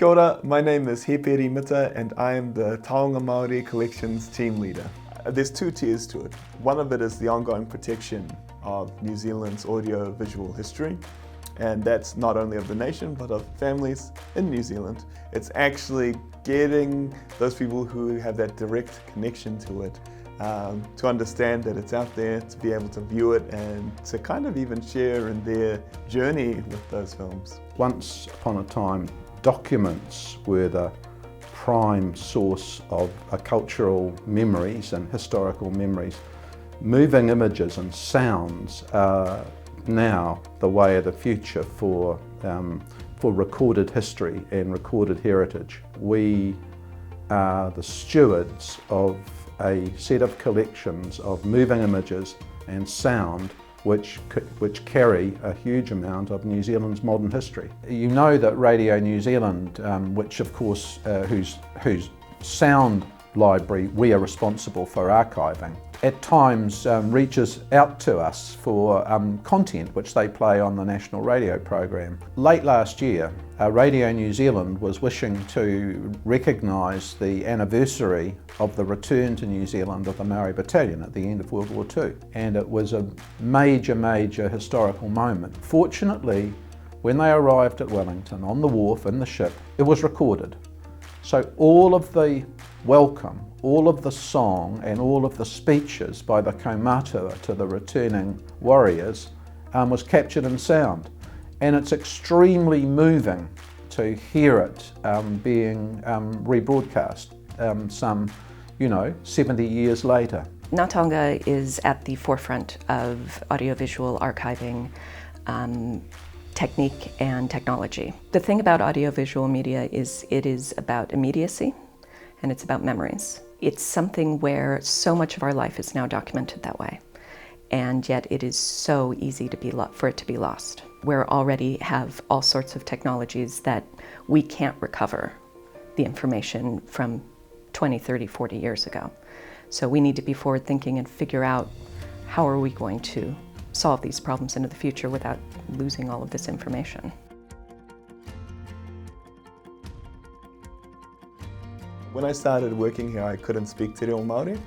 Kia ora, my name is Heperi Mita and I am the Taonga Māori Collections team leader. There's two tiers to it. One of it is the ongoing protection of New Zealand's audio-visual history, and that's not only of the nation but of families in New Zealand. It's actually getting those people who have that direct connection to it to understand that it's out there, to be able to view it and to kind of even share in their journey with those films. Once upon a time, documents were the prime source of cultural memories and historical memories. Moving images and sounds are now the way of the future for recorded history and recorded heritage. We are the stewards of a set of collections of moving images and sound which carry a huge amount of New Zealand's modern history. You know that Radio New Zealand, which of course, whose sound library we are responsible for archiving, at times reaches out to us for content which they play on the national radio program. Late last year, Radio New Zealand was wishing to recognise the anniversary of the return to New Zealand of the Maori Battalion at the end of World War II. And it was a major historical moment. Fortunately, when they arrived at Wellington on the wharf in the ship, it was recorded. So all of the welcome, all of the song and all of the speeches by the kaumātua to the returning warriors was captured in sound. And it's extremely moving to hear it being rebroadcast some, 70 years later. Ngā Taonga is at the forefront of audiovisual archiving technique and technology. The thing about audiovisual media is it is about immediacy and it's about memories. It's something where so much of our life is now documented that way, and yet it is so easy for it to be lost. We already have all sorts of technologies that we can't recover the information from 20, 30, 40 years ago. So we need to be forward thinking and figure out how are we going to solve these problems into the future without losing all of this information. When I started working here, I couldn't speak Te Reo Māori.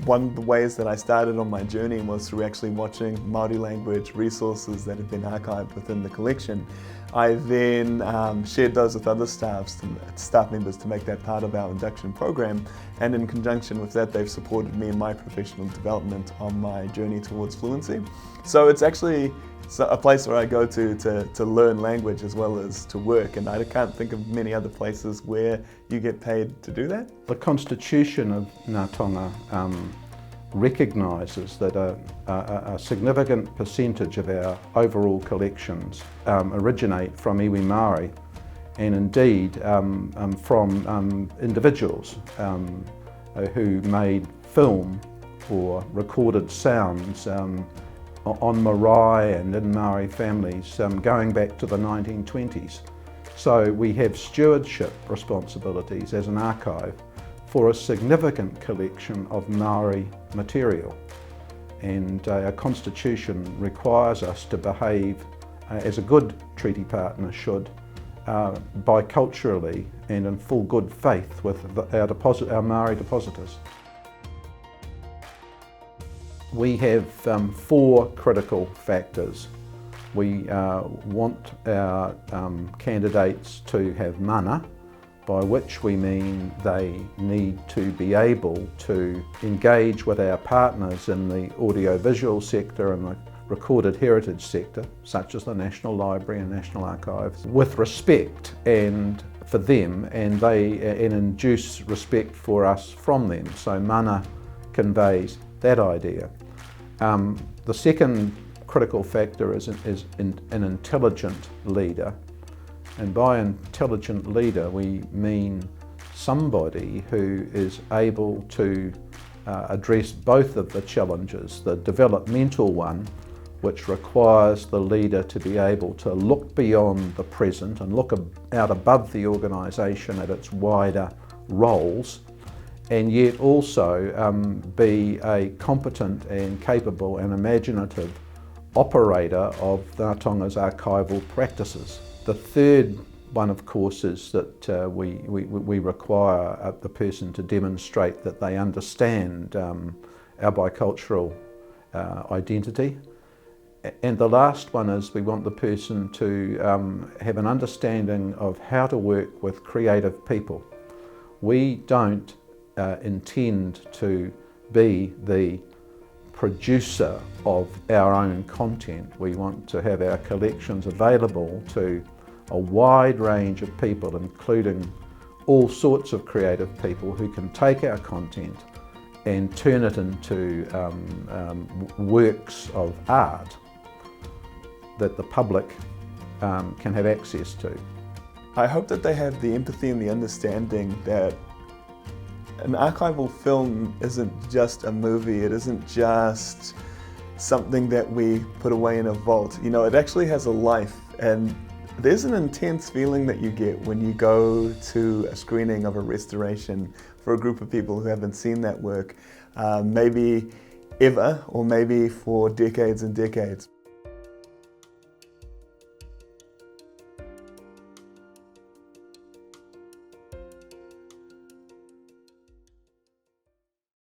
One of the ways that I started on my journey was through actually watching Māori language resources that had been archived within the collection. I then shared those with other staff members to make that part of our induction program, and in conjunction with that they've supported me in my professional development on my journey towards fluency. So it's actually a place where I go to learn language as well as to work, and I can't think of many other places where you get paid to do that. The Constitution of Ngā Taonga recognises that a significant percentage of our overall collections originate from iwi Māori, and indeed from individuals who made film or recorded sounds on marae and in Maori families going back to the 1920s. So we have stewardship responsibilities as an archive for a significant collection of Maori material, and our constitution requires us to behave as a good treaty partner should, biculturally and in full good faith with our Maori depositors. We have four critical factors. We want our candidates to have mana, by which we mean they need to be able to engage with our partners in the audiovisual sector and the recorded heritage sector, such as the National Library and National Archives, with respect and for them, and induce respect for us from them. So mana conveys that idea. The second critical factor is an intelligent leader, and by intelligent leader we mean somebody who is able to address both of the challenges, the developmental one, which requires the leader to be able to look beyond the present and look out above the organisation at its wider roles, and yet also be a competent and capable and imaginative operator of Ngā Taonga's archival practices. The third one of course is that we require the person to demonstrate that they understand our bicultural identity. And the last one is we want the person to have an understanding of how to work with creative people. We don't intend to be the producer of our own content. We want to have our collections available to a wide range of people, including all sorts of creative people who can take our content and turn it into works of art that the public can have access to. I hope that they have the empathy and the understanding that an archival film isn't just a movie, it isn't just something that we put away in a vault. You know, it actually has a life, and there's an intense feeling that you get when you go to a screening of a restoration for a group of people who haven't seen that work, maybe ever, or maybe for decades and decades.